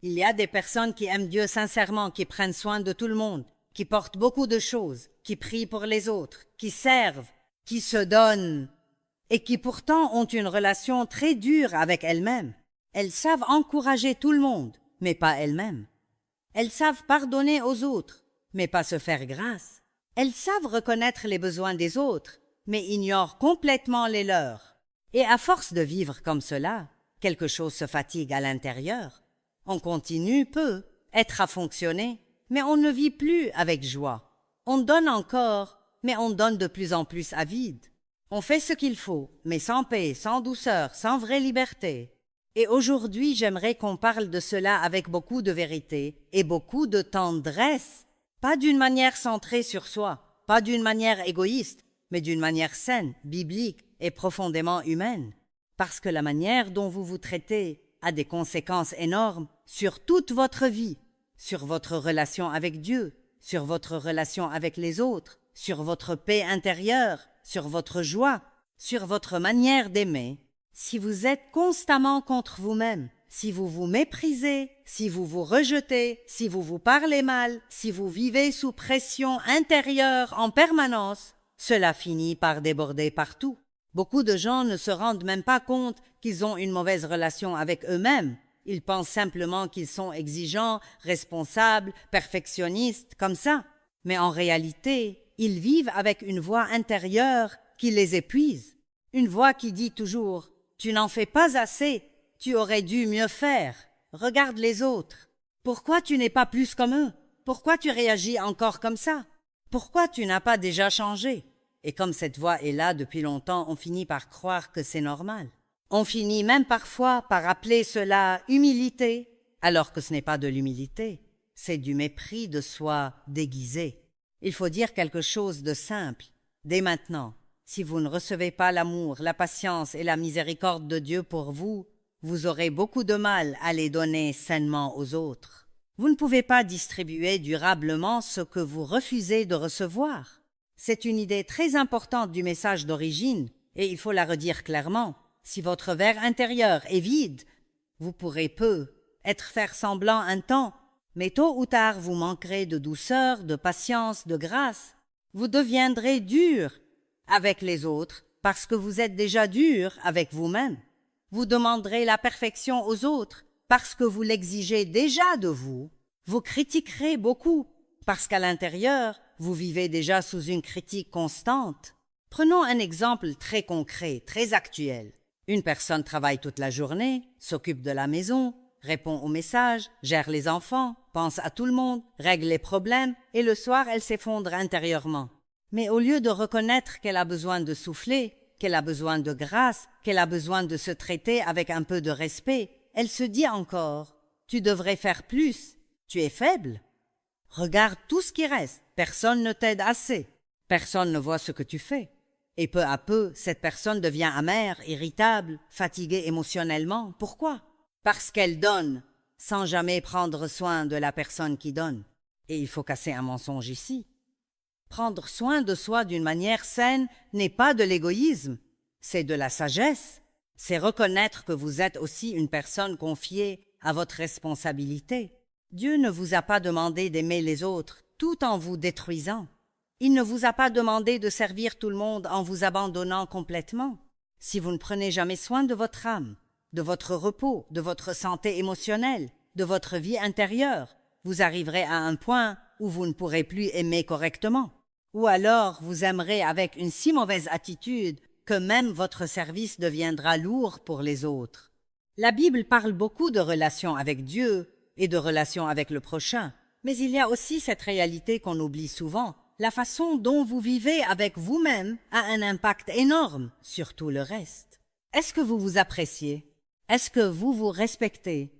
Il y a des personnes qui aiment Dieu sincèrement, qui prennent soin de tout le monde, qui portent beaucoup de choses, qui prient pour les autres, qui servent, qui se donnent, et qui pourtant ont une relation très dure avec elles-mêmes. Elles savent encourager tout le monde, mais pas elles-mêmes. Elles savent pardonner aux autres, mais pas se faire grâce. Elles savent reconnaître les besoins des autres, mais ignorent complètement les leurs. Et à force de vivre comme cela, quelque chose se fatigue à l'intérieur. On continue peu, être à fonctionner, mais on ne vit plus avec joie. On donne encore, mais on donne de plus en plus à vide. On fait ce qu'il faut, mais sans paix, sans douceur, sans vraie liberté. Et aujourd'hui, j'aimerais qu'on parle de cela avec beaucoup de vérité et beaucoup de tendresse, pas d'une manière centrée sur soi, pas d'une manière égoïste, mais d'une manière saine, biblique et profondément humaine. Parce que la manière dont vous vous traitez a des conséquences énormes sur toute votre vie, sur votre relation avec Dieu, sur votre relation avec les autres, sur votre paix intérieure, sur votre joie, sur votre manière d'aimer. Si vous êtes constamment contre vous-même, si vous vous méprisez, si vous vous rejetez, si vous vous parlez mal, si vous vivez sous pression intérieure en permanence, cela finit par déborder partout. Beaucoup de gens ne se rendent même pas compte qu'ils ont une mauvaise relation avec eux-mêmes. Ils pensent simplement qu'ils sont exigeants, responsables, perfectionnistes, comme ça. Mais en réalité, ils vivent avec une voix intérieure qui les épuise. Une voix qui dit toujours « Tu n'en fais pas assez, tu aurais dû mieux faire. Regarde les autres. Pourquoi tu n'es pas plus comme eux? Pourquoi tu réagis encore comme ça? Pourquoi tu n'as pas déjà changé ?» Et comme cette voix est là depuis longtemps, on finit par croire que c'est normal. On finit même parfois par appeler cela humilité, alors que ce n'est pas de l'humilité, c'est du mépris de soi déguisé. Il faut dire quelque chose de simple, dès maintenant. Si vous ne recevez pas l'amour, la patience et la miséricorde de Dieu pour vous, vous aurez beaucoup de mal à les donner sainement aux autres. Vous ne pouvez pas distribuer durablement ce que vous refusez de recevoir. C'est une idée très importante du message d'origine, et il faut la redire clairement. Si votre verre intérieur est vide, vous pourrez peu faire semblant un temps, mais tôt ou tard vous manquerez de douceur, de patience, de grâce. Vous deviendrez dur avec les autres parce que vous êtes déjà dur avec vous-même. Vous demanderez la perfection aux autres parce que vous l'exigez déjà de vous. Vous critiquerez beaucoup parce qu'à l'intérieur, vous vivez déjà sous une critique constante. Prenons un exemple très concret, très actuel. Une personne travaille toute la journée, s'occupe de la maison, répond aux messages, gère les enfants, pense à tout le monde, règle les problèmes, et le soir, elle s'effondre intérieurement. Mais au lieu de reconnaître qu'elle a besoin de souffler, qu'elle a besoin de grâce, qu'elle a besoin de se traiter avec un peu de respect, elle se dit encore « Tu devrais faire plus, tu es faible. Regarde tout ce qui reste, personne ne t'aide assez, personne ne voit ce que tu fais. » Et peu à peu, cette personne devient amère, irritable, fatiguée émotionnellement. Pourquoi? Parce qu'elle donne, sans jamais prendre soin de la personne qui donne. Et il faut casser un mensonge ici. Prendre soin de soi d'une manière saine n'est pas de l'égoïsme, c'est de la sagesse. C'est reconnaître que vous êtes aussi une personne confiée à votre responsabilité. Dieu ne vous a pas demandé d'aimer les autres tout en vous détruisant. Il ne vous a pas demandé de servir tout le monde en vous abandonnant complètement. Si vous ne prenez jamais soin de votre âme, de votre repos, de votre santé émotionnelle, de votre vie intérieure, vous arriverez à un point où vous ne pourrez plus aimer correctement. Ou alors vous aimerez avec une si mauvaise attitude que même votre service deviendra lourd pour les autres. La Bible parle beaucoup de relations avec Dieu et de relations avec le prochain, mais il y a aussi cette réalité qu'on oublie souvent. La façon dont vous vivez avec vous-même a un impact énorme sur tout le reste. Est-ce que vous vous appréciez? Est-ce que vous vous respectez?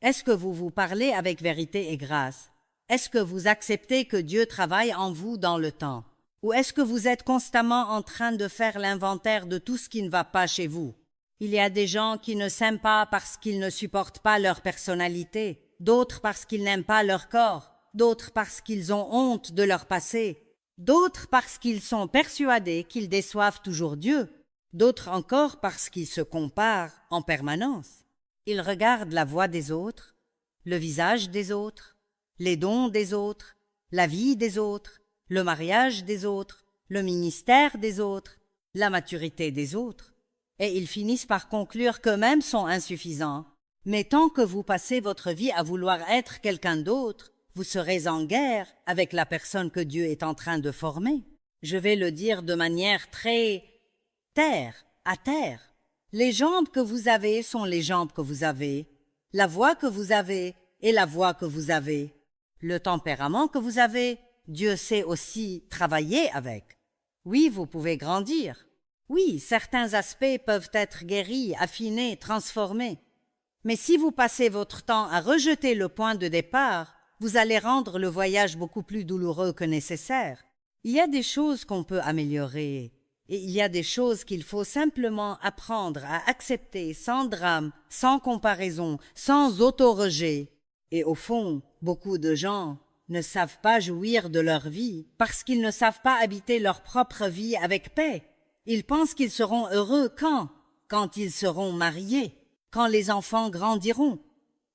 Est-ce que vous vous parlez avec vérité et grâce? Est-ce que vous acceptez que Dieu travaille en vous dans le temps? Ou est-ce que vous êtes constamment en train de faire l'inventaire de tout ce qui ne va pas chez vous? Il y a des gens qui ne s'aiment pas parce qu'ils ne supportent pas leur personnalité, d'autres parce qu'ils n'aiment pas leur corps, d'autres parce qu'ils ont honte de leur passé, d'autres parce qu'ils sont persuadés qu'ils déçoivent toujours Dieu, d'autres encore parce qu'ils se comparent en permanence. Ils regardent la voie des autres, le visage des autres, les dons des autres, la vie des autres, le mariage des autres, le ministère des autres, la maturité des autres. Et ils finissent par conclure qu'eux-mêmes sont insuffisants. Mais tant que vous passez votre vie à vouloir être quelqu'un d'autre, vous serez en guerre avec la personne que Dieu est en train de former. Je vais le dire de manière très terre à terre. Les jambes que vous avez sont les jambes que vous avez. La voix que vous avez est la voix que vous avez. Le tempérament que vous avez, Dieu sait aussi travailler avec. Oui, vous pouvez grandir. Oui, certains aspects peuvent être guéris, affinés, transformés. Mais si vous passez votre temps à rejeter le point de départ, vous allez rendre le voyage beaucoup plus douloureux que nécessaire. Il y a des choses qu'on peut améliorer, et il y a des choses qu'il faut simplement apprendre à accepter sans drame, sans comparaison, sans auto-rejet. Et au fond, beaucoup de gens ne savent pas jouir de leur vie parce qu'ils ne savent pas habiter leur propre vie avec paix. Ils pensent qu'ils seront heureux quand ils seront mariés, quand les enfants grandiront,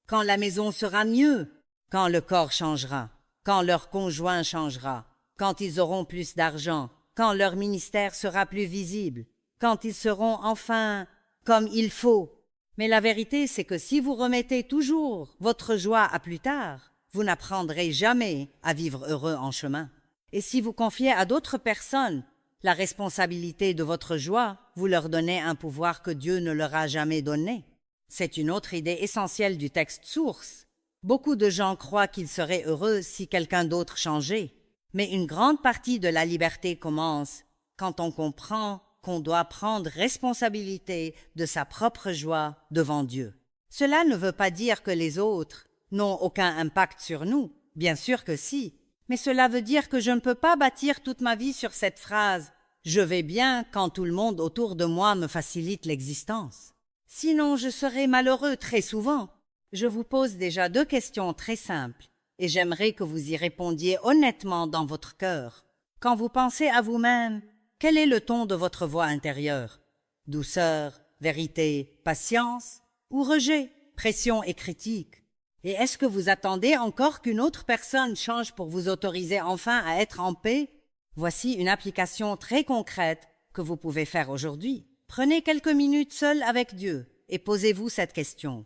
quand la maison sera mieux, quand le corps changera, quand leur conjoint changera, quand ils auront plus d'argent, quand leur ministère sera plus visible, quand ils seront enfin comme il faut. Mais la vérité, c'est que si vous remettez toujours votre joie à plus tard, vous n'apprendrez jamais à vivre heureux en chemin. Et si vous confiez à d'autres personnes la responsabilité de votre joie, vous leur donnez un pouvoir que Dieu ne leur a jamais donné. C'est une autre idée essentielle du texte source. Beaucoup de gens croient qu'ils seraient heureux si quelqu'un d'autre changeait. Mais une grande partie de la liberté commence quand on comprend qu'on doit prendre responsabilité de sa propre joie devant Dieu. Cela ne veut pas dire que les autres n'ont aucun impact sur nous. Bien sûr que si. Mais cela veut dire que je ne peux pas bâtir toute ma vie sur cette phrase « Je vais bien quand tout le monde autour de moi me facilite l'existence ». Sinon, je serai malheureux très souvent. Je vous pose déjà 2 questions très simples et j'aimerais que vous y répondiez honnêtement dans votre cœur. Quand vous pensez à vous-même, quel est le ton de votre voix intérieure? Douceur, vérité, patience ou rejet, pression et critique? Et est-ce que vous attendez encore qu'une autre personne change pour vous autoriser enfin à être en paix? Voici une application très concrète que vous pouvez faire aujourd'hui. Prenez quelques minutes seul avec Dieu et posez-vous cette question.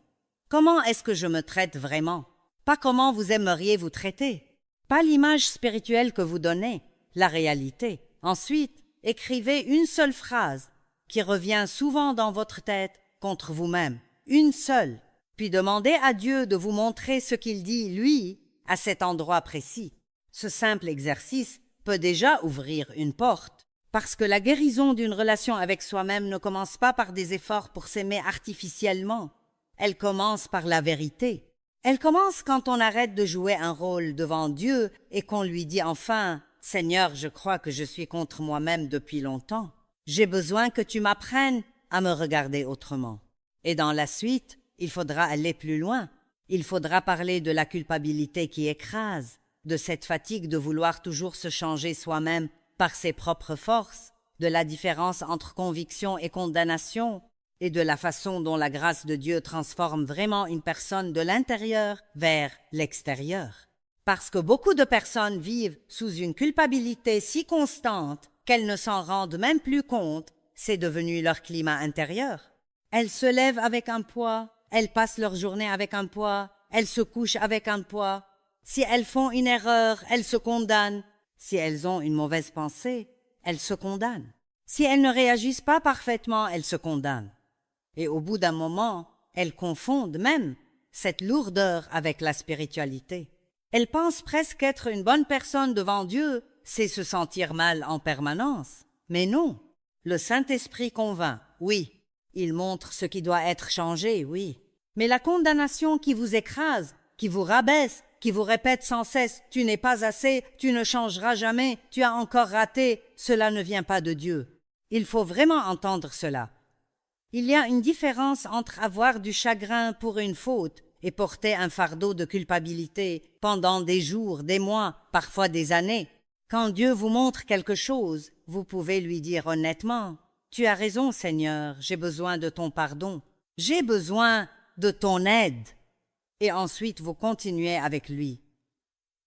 Comment est-ce que je me traite vraiment? Pas comment vous aimeriez vous traiter. Pas l'image spirituelle que vous donnez, la réalité. Ensuite, écrivez une seule phrase qui revient souvent dans votre tête contre vous-même. Une seule. Puis demandez à Dieu de vous montrer ce qu'il dit, lui, à cet endroit précis. Ce simple exercice peut déjà ouvrir une porte. Parce que la guérison d'une relation avec soi-même ne commence pas par des efforts pour s'aimer artificiellement. Elle commence par la vérité. Elle commence quand on arrête de jouer un rôle devant Dieu et qu'on lui dit enfin « Seigneur, je crois que je suis contre moi-même depuis longtemps. J'ai besoin que tu m'apprennes à me regarder autrement. » Et dans la suite, il faudra aller plus loin. Il faudra parler de la culpabilité qui écrase, de cette fatigue de vouloir toujours se changer soi-même par ses propres forces, de la différence entre conviction et condamnation, et de la façon dont la grâce de Dieu transforme vraiment une personne de l'intérieur vers l'extérieur. Parce que beaucoup de personnes vivent sous une culpabilité si constante qu'elles ne s'en rendent même plus compte, c'est devenu leur climat intérieur. Elles se lèvent avec un poids, elles passent leur journée avec un poids, elles se couchent avec un poids. Si elles font une erreur, elles se condamnent. Si elles ont une mauvaise pensée, elles se condamnent. Si elles ne réagissent pas parfaitement, elles se condamnent. Et au bout d'un moment, elles confondent même cette lourdeur avec la spiritualité. Elles pensent presque être une bonne personne devant Dieu, c'est se sentir mal en permanence. Mais non, le Saint-Esprit convainc, oui. Il montre ce qui doit être changé, oui. Mais la condamnation qui vous écrase, qui vous rabaisse, qui vous répète sans cesse « tu n'es pas assez, tu ne changeras jamais, tu as encore raté », cela ne vient pas de Dieu. Il faut vraiment entendre cela. Il y a une différence entre avoir du chagrin pour une faute et porter un fardeau de culpabilité pendant des jours, des mois, parfois des années. Quand Dieu vous montre quelque chose, vous pouvez lui dire honnêtement « Tu as raison, Seigneur, j'ai besoin de ton pardon. J'ai besoin de ton aide. » et ensuite vous continuez avec lui.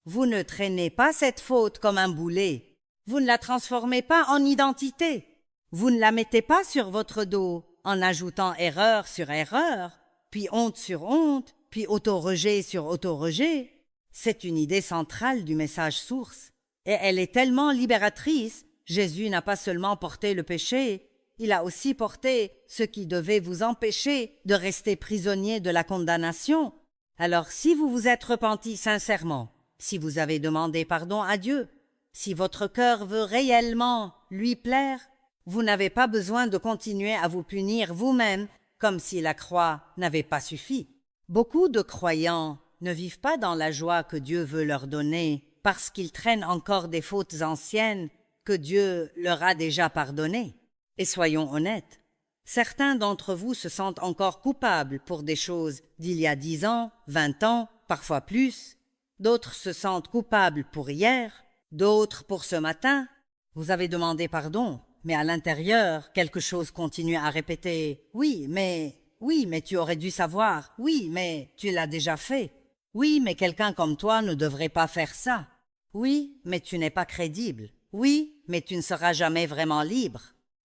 Vous ne traînez pas cette faute comme un boulet. Vous ne la transformez pas en identité. Vous ne la mettez pas sur votre dos en ajoutant erreur sur erreur, puis honte sur honte, puis auto-rejet sur auto-rejet. C'est une idée centrale du message source. Et elle est tellement libératrice. Jésus n'a pas seulement porté le péché, il a aussi porté ce qui devait vous empêcher de rester prisonnier de la condamnation. Alors si vous vous êtes repenti sincèrement, si vous avez demandé pardon à Dieu, si votre cœur veut réellement lui plaire, vous n'avez pas besoin de continuer à vous punir vous-même comme si la croix n'avait pas suffi. Beaucoup de croyants ne vivent pas dans la joie que Dieu veut leur donner parce qu'ils traînent encore des fautes anciennes que Dieu leur a déjà pardonnées. Et soyons honnêtes, certains d'entre vous se sentent encore coupables pour des choses d'il y a 10 ans, 20 ans, parfois plus. D'autres se sentent coupables pour hier, d'autres pour ce matin. Vous avez demandé pardon, mais à l'intérieur, quelque chose continue à répéter « Oui, mais tu aurais dû savoir. Oui, mais tu l'as déjà fait. Oui, mais quelqu'un comme toi ne devrait pas faire ça. Oui, mais tu n'es pas crédible. Oui, mais tu ne seras jamais vraiment libre. »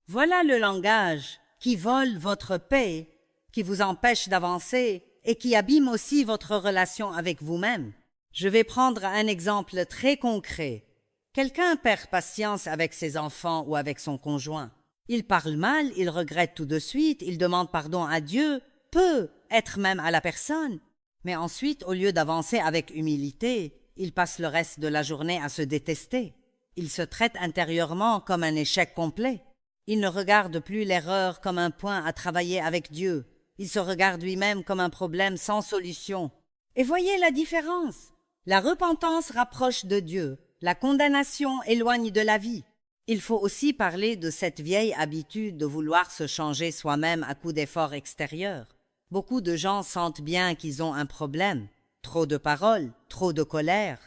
Voilà le langage qui vole votre paix, qui vous empêche d'avancer et qui abîme aussi votre relation avec vous-même. Je vais prendre un exemple très concret. Quelqu'un perd patience avec ses enfants ou avec son conjoint. Il parle mal, il regrette tout de suite, il demande pardon à Dieu, peut être même à la personne. Mais ensuite, au lieu d'avancer avec humilité, il passe le reste de la journée à se détester. Il se traite intérieurement comme un échec complet. Il ne regarde plus l'erreur comme un point à travailler avec Dieu. Il se regarde lui-même comme un problème sans solution. Et voyez la différence. La repentance rapproche de Dieu. La condamnation éloigne de la vie. Il faut aussi parler de cette vieille habitude de vouloir se changer soi-même à coup d'efforts extérieurs. Beaucoup de gens sentent bien qu'ils ont un problème. Trop de paroles, trop de colère,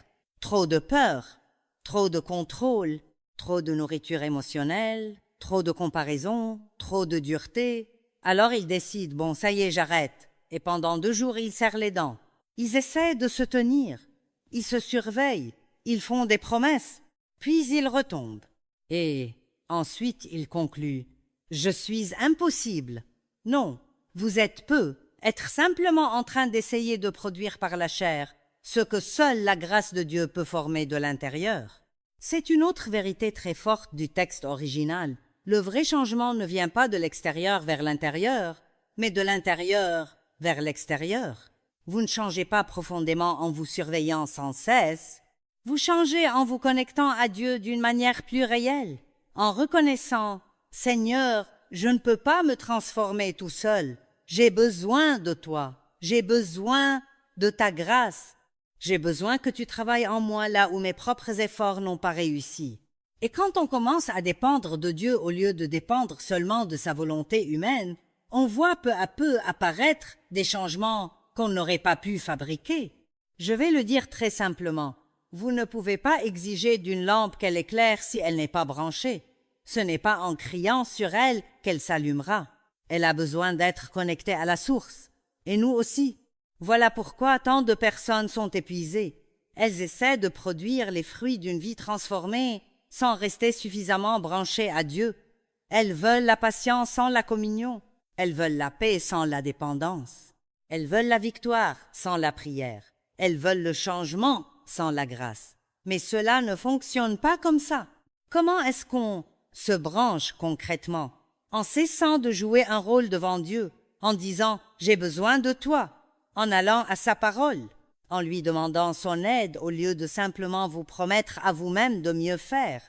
trop de peur, trop de contrôle, trop de nourriture émotionnelle, trop de comparaison, trop de dureté. Alors ils décident, bon, ça y est, j'arrête. Et pendant 2 jours, ils serrent les dents. Ils essaient de se tenir. Ils se surveillent. Ils font des promesses. Puis ils retombent. Et ensuite, ils concluent, je suis impossible. Non, vous êtes peu. Être simplement en train d'essayer de produire par la chair ce que seule la grâce de Dieu peut former de l'intérieur. C'est une autre vérité très forte du texte original. Le vrai changement ne vient pas de l'extérieur vers l'intérieur, mais de l'intérieur vers l'extérieur. Vous ne changez pas profondément en vous surveillant sans cesse. Vous changez en vous connectant à Dieu d'une manière plus réelle, en reconnaissant « Seigneur, je ne peux pas me transformer tout seul. J'ai besoin de toi. J'ai besoin de ta grâce. J'ai besoin que tu travailles en moi là où mes propres efforts n'ont pas réussi. » Et quand on commence à dépendre de Dieu au lieu de dépendre seulement de sa volonté humaine, on voit peu à peu apparaître des changements qu'on n'aurait pas pu fabriquer. Je vais le dire très simplement. Vous ne pouvez pas exiger d'une lampe qu'elle éclaire si elle n'est pas branchée. Ce n'est pas en criant sur elle qu'elle s'allumera. Elle a besoin d'être connectée à la source. Et nous aussi. Voilà pourquoi tant de personnes sont épuisées. Elles essaient de produire les fruits d'une vie transformée sans rester suffisamment branchées à Dieu. Elles veulent la patience sans la communion. Elles veulent la paix sans la dépendance. Elles veulent la victoire sans la prière. Elles veulent le changement sans la grâce. Mais cela ne fonctionne pas comme ça. Comment est-ce qu'on se branche concrètement? En cessant de jouer un rôle devant Dieu, en disant « j'ai besoin de toi », en allant à sa parole, en lui demandant son aide au lieu de simplement vous promettre à vous-même de mieux faire,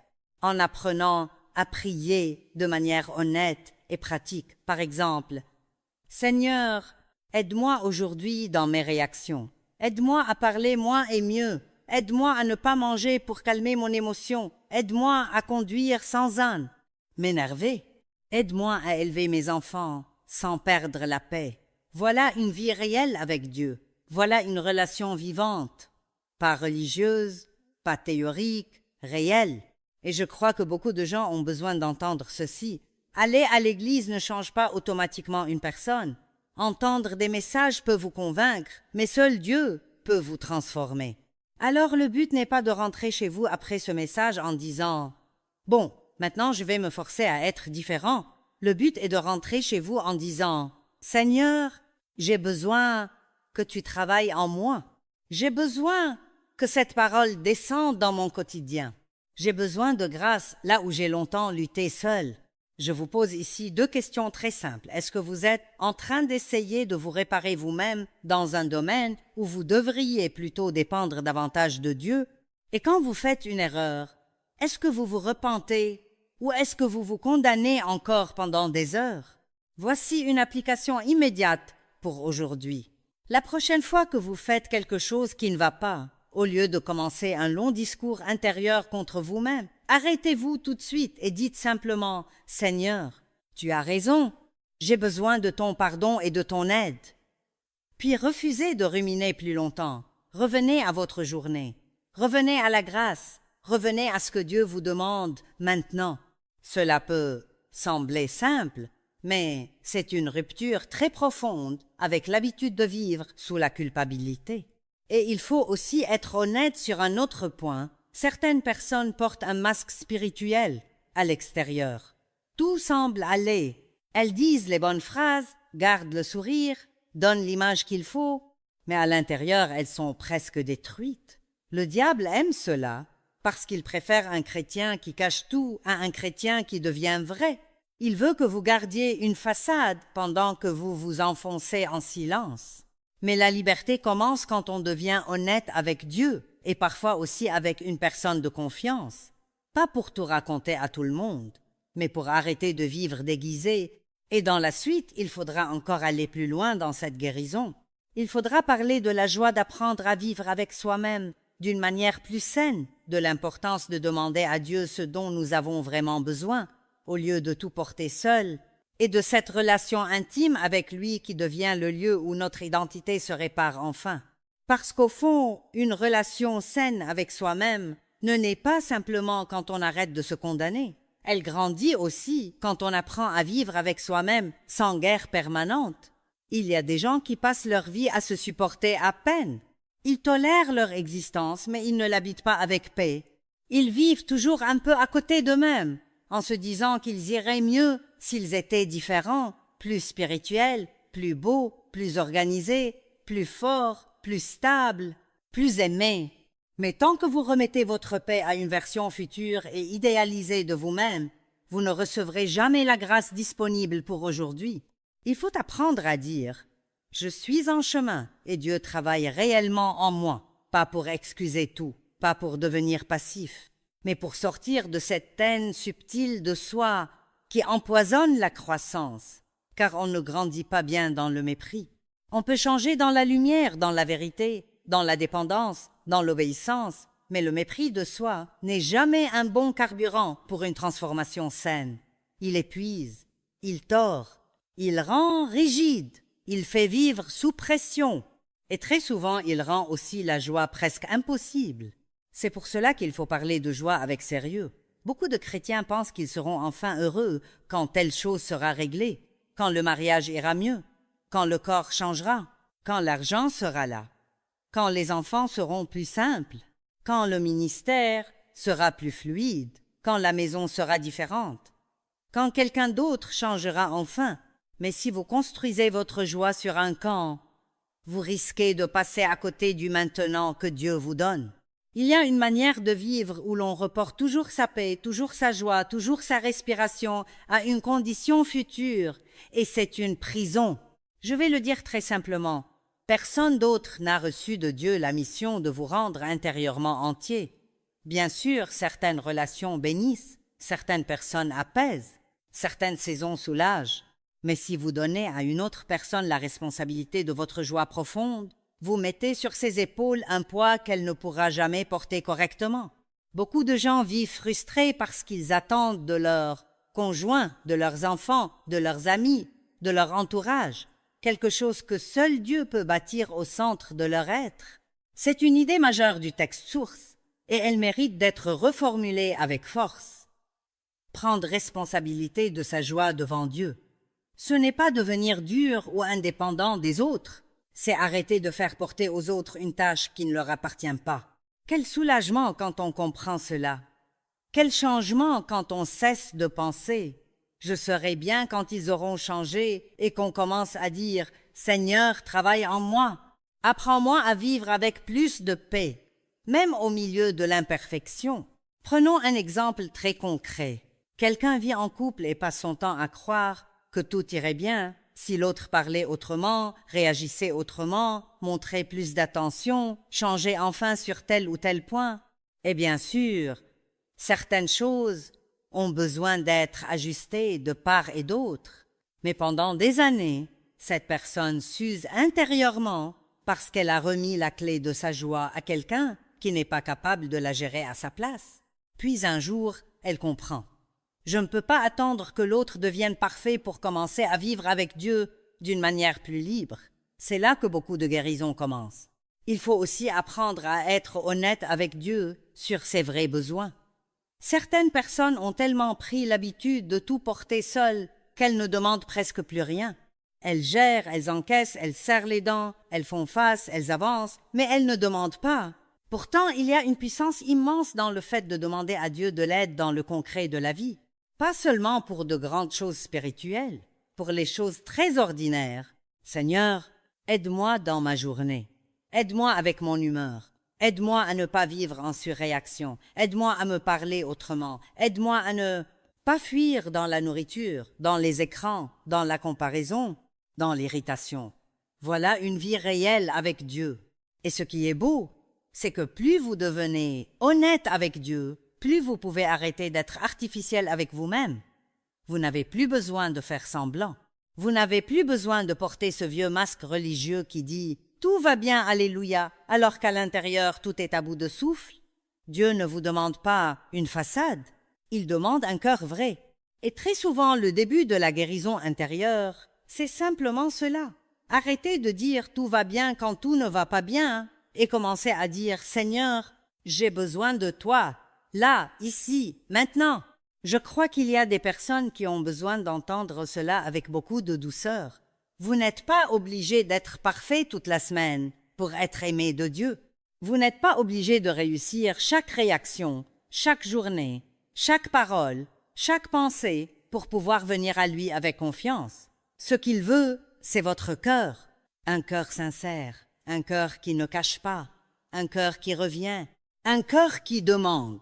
en apprenant à prier de manière honnête et pratique. Par exemple, « Seigneur, aide-moi aujourd'hui dans mes réactions. Aide-moi à parler moins et mieux. Aide-moi à ne pas manger pour calmer mon émotion. Aide-moi à conduire sans âne. M'énerver. Aide-moi à élever mes enfants sans perdre la paix. » Voilà une vie réelle avec Dieu. Voilà une relation vivante, pas religieuse, pas théorique, réelle. Et je crois que beaucoup de gens ont besoin d'entendre ceci. Aller à l'église ne change pas automatiquement une personne. Entendre des messages peut vous convaincre, mais seul Dieu peut vous transformer. Alors le but n'est pas de rentrer chez vous après ce message en disant « Bon, maintenant je vais me forcer à être différent ». Le but est de rentrer chez vous en disant « Seigneur, j'ai besoin que tu travailles en moi. J'ai besoin que cette parole descende dans mon quotidien. J'ai besoin de grâce là où j'ai longtemps lutté seul. » Je vous pose ici 2 questions très simples. Est-ce que vous êtes en train d'essayer de vous réparer vous-même dans un domaine où vous devriez plutôt dépendre davantage de Dieu? Et quand vous faites une erreur, est-ce que vous vous repentez ou est-ce que vous vous condamnez encore pendant des heures? Voici une application immédiate pour aujourd'hui. La prochaine fois que vous faites quelque chose qui ne va pas, au lieu de commencer un long discours intérieur contre vous-même, arrêtez-vous tout de suite et dites simplement « Seigneur, tu as raison, j'ai besoin de ton pardon et de ton aide. » Puis refusez de ruminer plus longtemps. Revenez à votre journée. Revenez à la grâce. Revenez à ce que Dieu vous demande maintenant. Cela peut sembler simple, mais c'est une rupture très profonde avec l'habitude de vivre sous la culpabilité. Et il faut aussi être honnête sur un autre point. Certaines personnes portent un masque spirituel à l'extérieur. Tout semble aller. Elles disent les bonnes phrases, gardent le sourire, donnent l'image qu'il faut, mais à l'intérieur, elles sont presque détruites. Le diable aime cela parce qu'il préfère un chrétien qui cache tout à un chrétien qui devient vrai. Il veut que vous gardiez une façade pendant que vous vous enfoncez en silence. Mais la liberté commence quand on devient honnête avec Dieu et parfois aussi avec une personne de confiance. Pas pour tout raconter à tout le monde, mais pour arrêter de vivre déguisé. Et dans la suite, il faudra encore aller plus loin dans cette guérison. Il faudra parler de la joie d'apprendre à vivre avec soi-même d'une manière plus saine, de l'importance de demander à Dieu ce dont nous avons vraiment besoin, au lieu de tout porter seul, et de cette relation intime avec lui qui devient le lieu où notre identité se répare enfin. Parce qu'au fond, une relation saine avec soi-même ne naît pas simplement quand on arrête de se condamner. Elle grandit aussi quand on apprend à vivre avec soi-même sans guerre permanente. Il y a des gens qui passent leur vie à se supporter à peine. Ils tolèrent leur existence, mais ils ne l'habitent pas avec paix. Ils vivent toujours un peu à côté d'eux-mêmes, en se disant qu'ils iraient mieux s'ils étaient différents, plus spirituels, plus beaux, plus organisés, plus forts, plus stables, plus aimés. Mais tant que vous remettez votre paix à une version future et idéalisée de vous-même, vous ne recevrez jamais la grâce disponible pour aujourd'hui. Il faut apprendre à dire « Je suis en chemin et Dieu travaille réellement en moi, pas pour excuser tout, pas pour devenir passif, mais pour sortir de cette haine subtile de soi qui empoisonne la croissance, car on ne grandit pas bien dans le mépris. On peut changer dans la lumière, dans la vérité, dans la dépendance, dans l'obéissance, mais le mépris de soi n'est jamais un bon carburant pour une transformation saine. Il épuise, il tord, il rend rigide, il fait vivre sous pression, et très souvent il rend aussi la joie presque impossible. C'est pour cela qu'il faut parler de joie avec sérieux. Beaucoup de chrétiens pensent qu'ils seront enfin heureux quand telle chose sera réglée, quand le mariage ira mieux, quand le corps changera, quand l'argent sera là, quand les enfants seront plus simples, quand le ministère sera plus fluide, quand la maison sera différente, quand quelqu'un d'autre changera enfin. Mais si vous construisez votre joie sur un camp, vous risquez de passer à côté du maintenant que Dieu vous donne. Il y a une manière de vivre où l'on reporte toujours sa paix, toujours sa joie, toujours sa respiration à une condition future, et c'est une prison. Je vais le dire très simplement. Personne d'autre n'a reçu de Dieu la mission de vous rendre intérieurement entier. Bien sûr, certaines relations bénissent, certaines personnes apaisent, certaines saisons soulagent. Mais si vous donnez à une autre personne la responsabilité de votre joie profonde, vous mettez sur ses épaules un poids qu'elle ne pourra jamais porter correctement. Beaucoup de gens vivent frustrés parce qu'ils attendent de leurs conjoints, de leurs enfants, de leurs amis, de leur entourage, quelque chose que seul Dieu peut bâtir au centre de leur être. C'est une idée majeure du texte source, et elle mérite d'être reformulée avec force. Prendre responsabilité de sa joie devant Dieu. Ce n'est pas devenir dur ou indépendant des autres, c'est arrêter de faire porter aux autres une tâche qui ne leur appartient pas. Quel soulagement quand on comprend cela! Quel changement quand on cesse de penser! Je serai bien quand ils auront changé et qu'on commence à dire « Seigneur, travaille en moi, apprends-moi à vivre avec plus de paix », même au milieu de l'imperfection. Prenons un exemple très concret. Quelqu'un vit en couple et passe son temps à croire que tout irait bien si l'autre parlait autrement, réagissait autrement, montrait plus d'attention, changeait enfin sur tel ou tel point. Et bien sûr, certaines choses ont besoin d'être ajustées de part et d'autre. Mais pendant des années, cette personne s'use intérieurement parce qu'elle a remis la clé de sa joie à quelqu'un qui n'est pas capable de la gérer à sa place. Puis un jour, elle comprend. Je ne peux pas attendre que l'autre devienne parfait pour commencer à vivre avec Dieu d'une manière plus libre. C'est là que beaucoup de guérisons commencent. Il faut aussi apprendre à être honnête avec Dieu sur ses vrais besoins. Certaines personnes ont tellement pris l'habitude de tout porter seules qu'elles ne demandent presque plus rien. Elles gèrent, elles encaissent, elles serrent les dents, elles font face, elles avancent, mais elles ne demandent pas. Pourtant, il y a une puissance immense dans le fait de demander à Dieu de l'aide dans le concret de la vie. Pas seulement pour de grandes choses spirituelles, pour les choses très ordinaires. Seigneur, aide-moi dans ma journée. Aide-moi avec mon humeur. Aide-moi à ne pas vivre en surréaction. Aide-moi à me parler autrement. Aide-moi à ne pas fuir dans la nourriture, dans les écrans, dans la comparaison, dans l'irritation. Voilà une vie réelle avec Dieu. Et ce qui est beau, c'est que plus vous devenez honnête avec Dieu, plus vous pouvez arrêter d'être artificiel avec vous-même. Vous n'avez plus besoin de faire semblant. Vous n'avez plus besoin de porter ce vieux masque religieux qui dit « Tout va bien, alléluia », alors qu'à l'intérieur tout est à bout de souffle. Dieu ne vous demande pas une façade, il demande un cœur vrai. Et très souvent, le début de la guérison intérieure, c'est simplement cela. Arrêtez de dire « Tout va bien » quand tout ne va pas bien et commencez à dire « Seigneur, j'ai besoin de toi ». Là, ici, maintenant. Je crois qu'il y a des personnes qui ont besoin d'entendre cela avec beaucoup de douceur. Vous n'êtes pas obligé d'être parfait toute la semaine pour être aimé de Dieu. Vous n'êtes pas obligé de réussir chaque réaction, chaque journée, chaque parole, chaque pensée pour pouvoir venir à lui avec confiance. Ce qu'il veut, c'est votre cœur. Un cœur sincère, un cœur qui ne cache pas, un cœur qui revient, un cœur qui demande.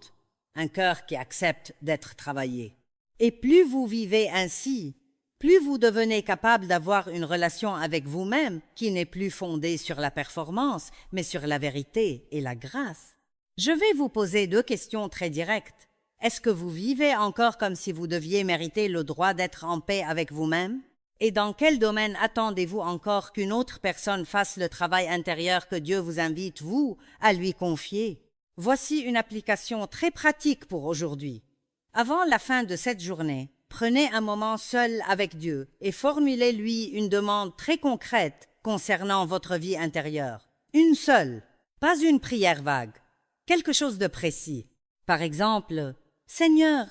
Un cœur qui accepte d'être travaillé. Et plus vous vivez ainsi, plus vous devenez capable d'avoir une relation avec vous-même qui n'est plus fondée sur la performance, mais sur la vérité et la grâce. Je vais vous poser 2 questions très directes. Est-ce que vous vivez encore comme si vous deviez mériter le droit d'être en paix avec vous-même? Et dans quel domaine attendez-vous encore qu'une autre personne fasse le travail intérieur que Dieu vous invite, vous, à lui confier? Voici une application très pratique pour aujourd'hui. Avant la fin de cette journée, prenez un moment seul avec Dieu et formulez-lui une demande très concrète concernant votre vie intérieure. Une seule, pas une prière vague, quelque chose de précis. Par exemple, « Seigneur,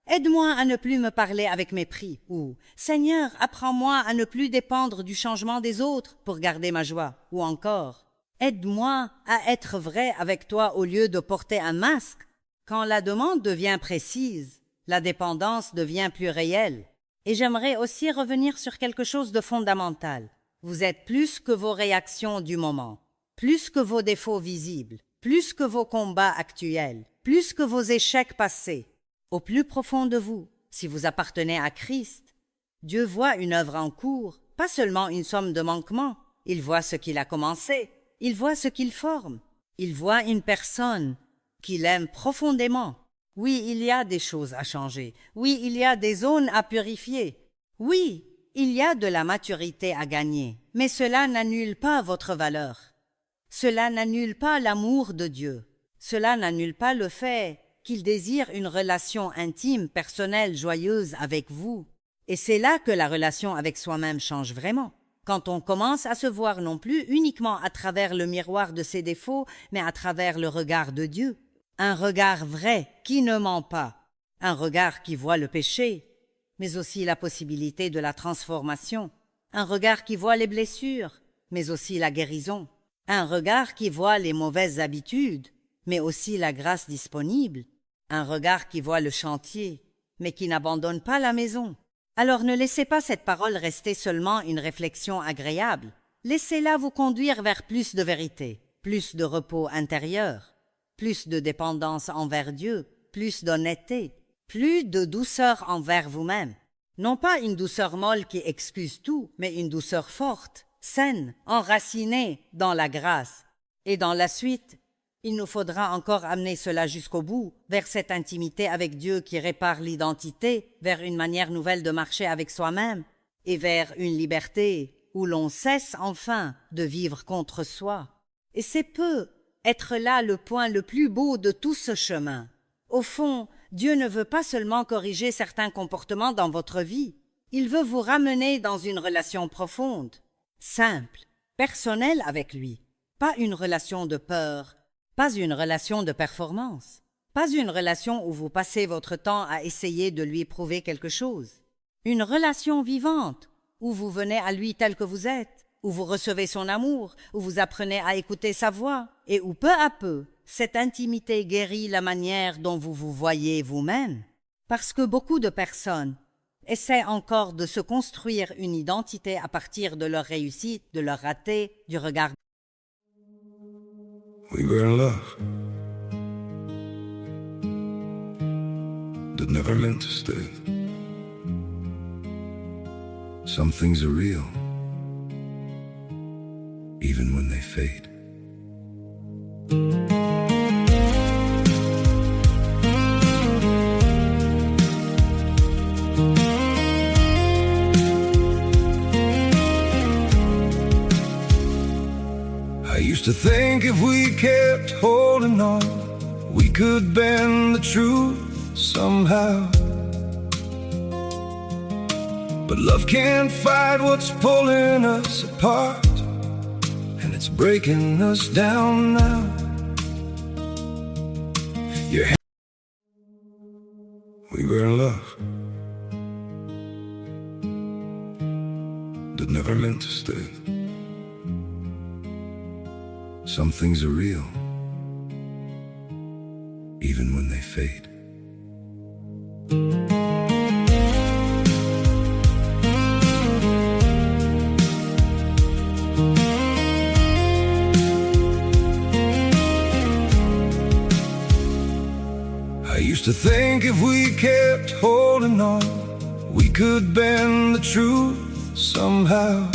aide-moi à ne plus me parler avec mépris » ou « Seigneur, apprends-moi à ne plus dépendre du changement des autres pour garder ma joie » ou encore « Aide-moi à être vrai avec toi au lieu de porter un masque ». Quand la demande devient précise, la dépendance devient plus réelle. Et j'aimerais aussi revenir sur quelque chose de fondamental. Vous êtes plus que vos réactions du moment, plus que vos défauts visibles, plus que vos combats actuels, plus que vos échecs passés. Au plus profond de vous, si vous appartenez à Christ, Dieu voit une œuvre en cours, pas seulement une somme de manquements. Il voit ce qu'il a commencé. Il voit ce qu'il forme. Il voit une personne qu'il aime profondément. Oui, il y a des choses à changer. Oui, il y a des zones à purifier. Oui, il y a de la maturité à gagner. Mais cela n'annule pas votre valeur. Cela n'annule pas l'amour de Dieu. Cela n'annule pas le fait qu'il désire une relation intime, personnelle, joyeuse avec vous. Et c'est là que la relation avec soi-même change vraiment. Quand on commence à se voir non plus uniquement à travers le miroir de ses défauts, mais à travers le regard de Dieu. Un regard vrai qui ne ment pas. Un regard qui voit le péché, mais aussi la possibilité de la transformation, un regard qui voit les blessures, mais aussi la guérison, un regard qui voit les mauvaises habitudes, mais aussi la grâce disponible, un regard qui voit le chantier, mais qui n'abandonne pas la maison. Alors ne laissez pas cette parole rester seulement une réflexion agréable. Laissez-la vous conduire vers plus de vérité, plus de repos intérieur, plus de dépendance envers Dieu, plus d'honnêteté, plus de douceur envers vous-même. Non pas une douceur molle qui excuse tout, mais une douceur forte, saine, enracinée dans la grâce. Et dans la suite, il nous faudra encore amener cela jusqu'au bout, vers cette intimité avec Dieu qui répare l'identité, vers une manière nouvelle de marcher avec soi-même, et vers une liberté où l'on cesse enfin de vivre contre soi. Et c'est peu être là le point le plus beau de tout ce chemin. Au fond, Dieu ne veut pas seulement corriger certains comportements dans votre vie, il veut vous ramener dans une relation profonde, simple, personnelle avec lui, pas une relation de peur, pas une relation de performance, pas une relation où vous passez votre temps à essayer de lui prouver quelque chose. Une relation vivante, où vous venez à lui tel que vous êtes, où vous recevez son amour, où vous apprenez à écouter sa voix, et où peu à peu, cette intimité guérit la manière dont vous vous voyez vous-même. Parce que beaucoup de personnes essaient encore de se construire une identité à partir de leur réussite, de leur raté, du regard. We were in love that never meant to stay. Some things are real, even when they fade. I used to think if we kept holding on, we could bend the truth somehow. But love can't fight what's pulling us apart, and it's breaking us down now. We were in love that never meant to stay. Some things are real, even when they fade. I used to think if we kept holding on, we could bend the truth somehow.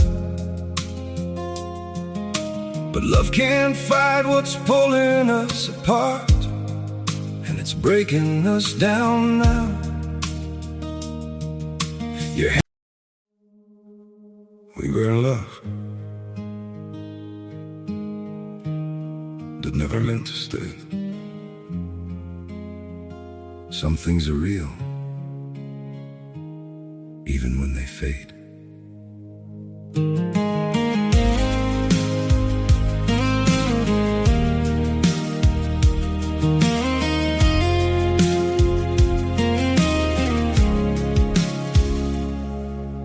But love can't fight what's pulling us apart, and it's breaking us down now. We were in love that never meant to stay. Some things are real, even when they fade.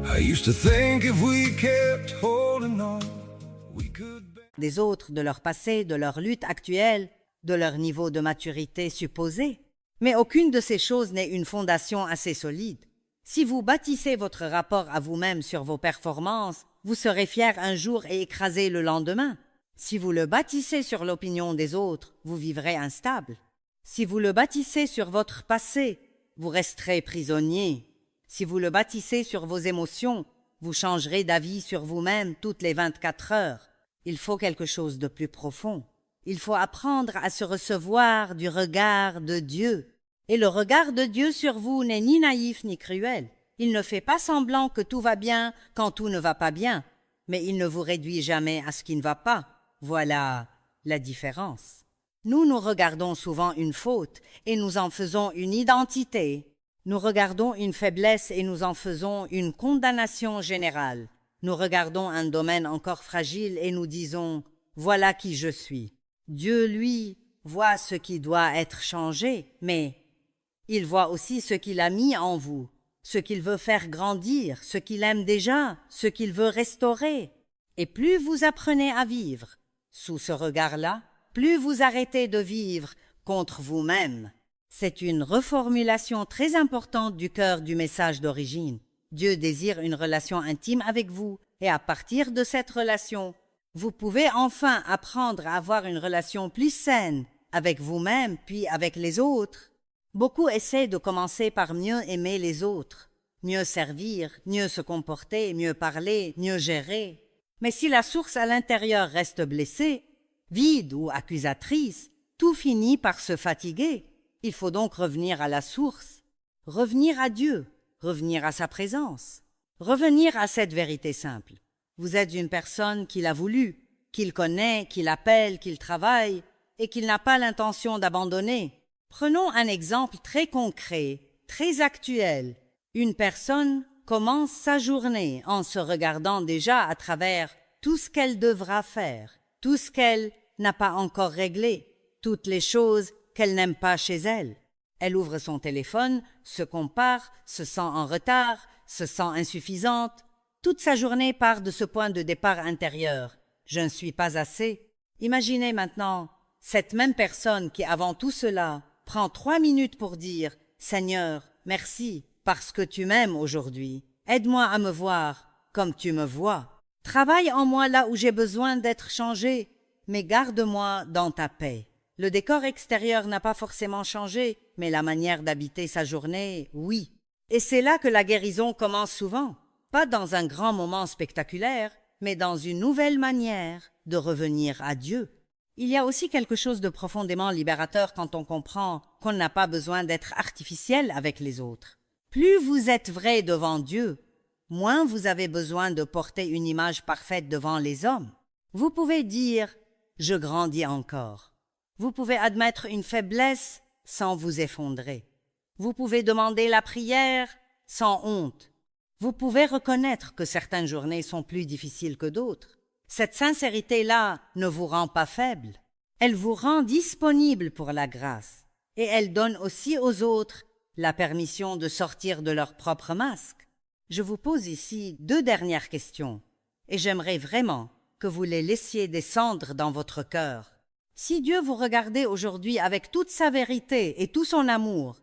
I used to think if we kept holding on, we could. Des autres, de leur passé, de leur lutte actuelle, de leur niveau de maturité supposé. Mais aucune de ces choses n'est une fondation assez solide. Si vous bâtissez votre rapport à vous-même sur vos performances, vous serez fier un jour et écrasé le lendemain. Si vous le bâtissez sur l'opinion des autres, vous vivrez instable. Si vous le bâtissez sur votre passé, vous resterez prisonnier. Si vous le bâtissez sur vos émotions, vous changerez d'avis sur vous-même toutes les 24 heures. Il faut quelque chose de plus profond. Il faut apprendre à se recevoir du regard de Dieu. Et le regard de Dieu sur vous n'est ni naïf ni cruel. Il ne fait pas semblant que tout va bien quand tout ne va pas bien, mais il ne vous réduit jamais à ce qui ne va pas. Voilà la différence. Nous regardons souvent une faute et nous en faisons une identité. Nous regardons une faiblesse et nous en faisons une condamnation générale. Nous regardons un domaine encore fragile et nous disons « Voilà qui je suis ». Dieu, lui, voit ce qui doit être changé, mais il voit aussi ce qu'il a mis en vous. ce qu'il veut faire grandir, ce qu'il aime déjà, ce qu'il veut restaurer. Et plus vous apprenez à vivre sous ce regard-là, plus vous arrêtez de vivre contre vous-même. C'est une reformulation très importante du cœur du message d'origine. Dieu désire une relation intime avec vous, et à partir de cette relation, vous pouvez enfin apprendre à avoir une relation plus saine avec vous-même puis avec les autres. Beaucoup essaient de commencer par mieux aimer les autres, mieux servir, mieux se comporter, mieux parler, mieux gérer. Mais si la source à l'intérieur reste blessée, vide ou accusatrice, tout finit par se fatiguer. Il faut donc revenir à la source, revenir à Dieu, revenir à sa présence, revenir à cette vérité simple. Vous êtes une personne qu'il a voulu, qu'il connaît, qu'il appelle, qu'il travaille et qu'il n'a pas l'intention d'abandonner. Prenons un exemple très concret, très actuel. Une personne commence sa journée en se regardant déjà à travers tout ce qu'elle devra faire, tout ce qu'elle n'a pas encore réglé, toutes les choses qu'elle n'aime pas chez elle. Elle ouvre son téléphone, se compare, se sent en retard, se sent insuffisante. Toute sa journée part de ce point de départ intérieur. Je ne suis pas assez. Imaginez maintenant cette même personne qui, avant tout cela, prend 3 minutes pour dire « Seigneur, merci, parce que tu m'aimes aujourd'hui. Aide-moi à me voir comme tu me vois. Travaille en moi là où j'ai besoin d'être changé, mais garde-moi dans ta paix. » Le décor extérieur n'a pas forcément changé, mais la manière d'habiter sa journée, oui. Et c'est là que la guérison commence souvent. Pas dans un grand moment spectaculaire, mais dans une nouvelle manière de revenir à Dieu. Il y a aussi quelque chose de profondément libérateur quand on comprend qu'on n'a pas besoin d'être artificiel avec les autres. Plus vous êtes vrai devant Dieu, moins vous avez besoin de porter une image parfaite devant les hommes. Vous pouvez dire « je grandis encore ». Vous pouvez admettre une faiblesse sans vous effondrer. Vous pouvez demander la prière sans honte. Vous pouvez reconnaître que certaines journées sont plus difficiles que d'autres. Cette sincérité-là ne vous rend pas faible. Elle vous rend disponible pour la grâce. Et elle donne aussi aux autres la permission de sortir de leur propre masque. Je vous pose ici 2 dernières questions. Et j'aimerais vraiment que vous les laissiez descendre dans votre cœur. Si Dieu vous regardait aujourd'hui avec toute sa vérité et tout son amour,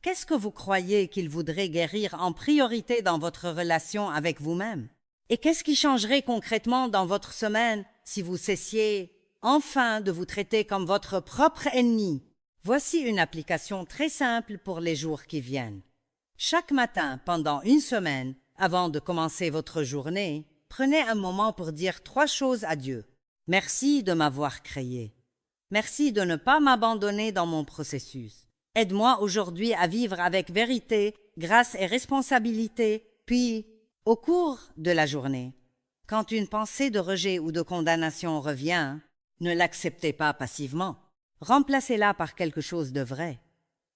qu'est-ce que vous croyez qu'il voudrait guérir en priorité dans votre relation avec vous-même? Et qu'est-ce qui changerait concrètement dans votre semaine si vous cessiez enfin de vous traiter comme votre propre ennemi? Voici une application très simple pour les jours qui viennent. Chaque matin, pendant 1 semaine, avant de commencer votre journée, prenez un moment pour dire 3 choses à Dieu. Merci de m'avoir créé. Merci de ne pas m'abandonner dans mon processus. Aide-moi aujourd'hui à vivre avec vérité, grâce et responsabilité, puis, au cours de la journée, quand une pensée de rejet ou de condamnation revient, ne l'acceptez pas passivement. Remplacez-la par quelque chose de vrai.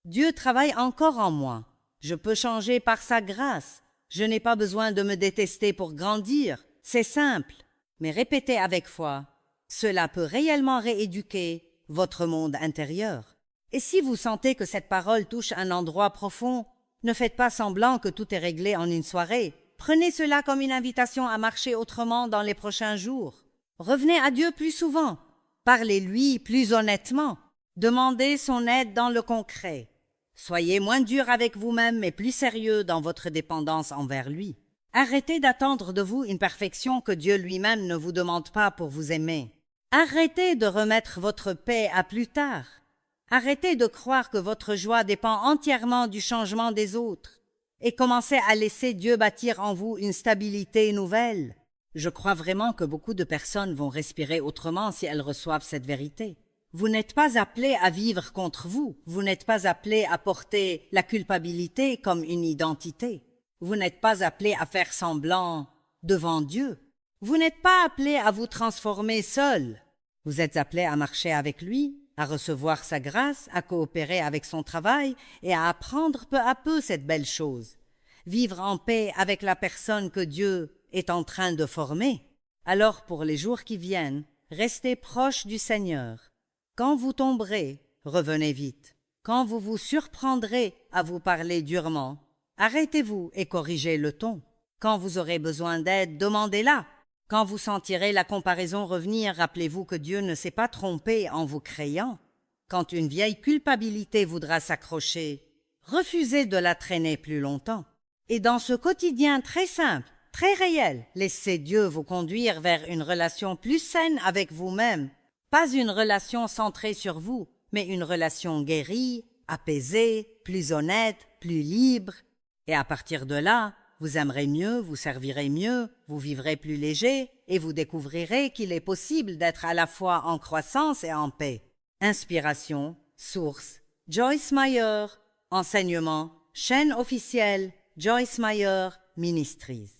Dieu travaille encore en moi. Je peux changer par sa grâce. Je n'ai pas besoin de me détester pour grandir. C'est simple, mais répétez avec foi. Cela peut réellement rééduquer votre monde intérieur. Et si vous sentez que cette parole touche un endroit profond, ne faites pas semblant que tout est réglé en une soirée. Prenez cela comme une invitation à marcher autrement dans les prochains jours. Revenez à Dieu plus souvent. Parlez-lui plus honnêtement. Demandez son aide dans le concret. Soyez moins dur avec vous-même et plus sérieux dans votre dépendance envers lui. Arrêtez d'attendre de vous une perfection que Dieu lui-même ne vous demande pas pour vous aimer. Arrêtez de remettre votre paix à plus tard. Arrêtez de croire que votre joie dépend entièrement du changement des autres et commencez à laisser Dieu bâtir en vous une stabilité nouvelle. Je crois vraiment que beaucoup de personnes vont respirer autrement si elles reçoivent cette vérité. Vous n'êtes pas appelé à vivre contre vous. Vous n'êtes pas appelé à porter la culpabilité comme une identité. Vous n'êtes pas appelé à faire semblant devant Dieu. Vous n'êtes pas appelé à vous transformer seul. Vous êtes appelé à marcher avec lui, à recevoir sa grâce, à coopérer avec son travail et à apprendre peu à peu cette belle chose. Vivre en paix avec la personne que Dieu est en train de former. Alors pour les jours qui viennent, restez proche du Seigneur. Quand vous tomberez, revenez vite. Quand vous vous surprendrez à vous parler durement, Arrêtez-vous et corrigez le ton. Quand vous aurez besoin d'aide, demandez-la. Quand vous sentirez la comparaison revenir, rappelez-vous que Dieu ne s'est pas trompé en vous créant. Quand une vieille culpabilité voudra s'accrocher, refusez de la traîner plus longtemps. Et dans ce quotidien très simple, très réel, laissez Dieu vous conduire vers une relation plus saine avec vous-même. Pas une relation centrée sur vous, mais une relation guérie, apaisée, plus honnête, plus libre. Et à partir de là, vous aimerez mieux, vous servirez mieux, vous vivrez plus léger et vous découvrirez qu'il est possible d'être à la fois en croissance et en paix. Inspiration, source, Joyce Meyer. Enseignement, chaîne officielle, Joyce Meyer Ministries.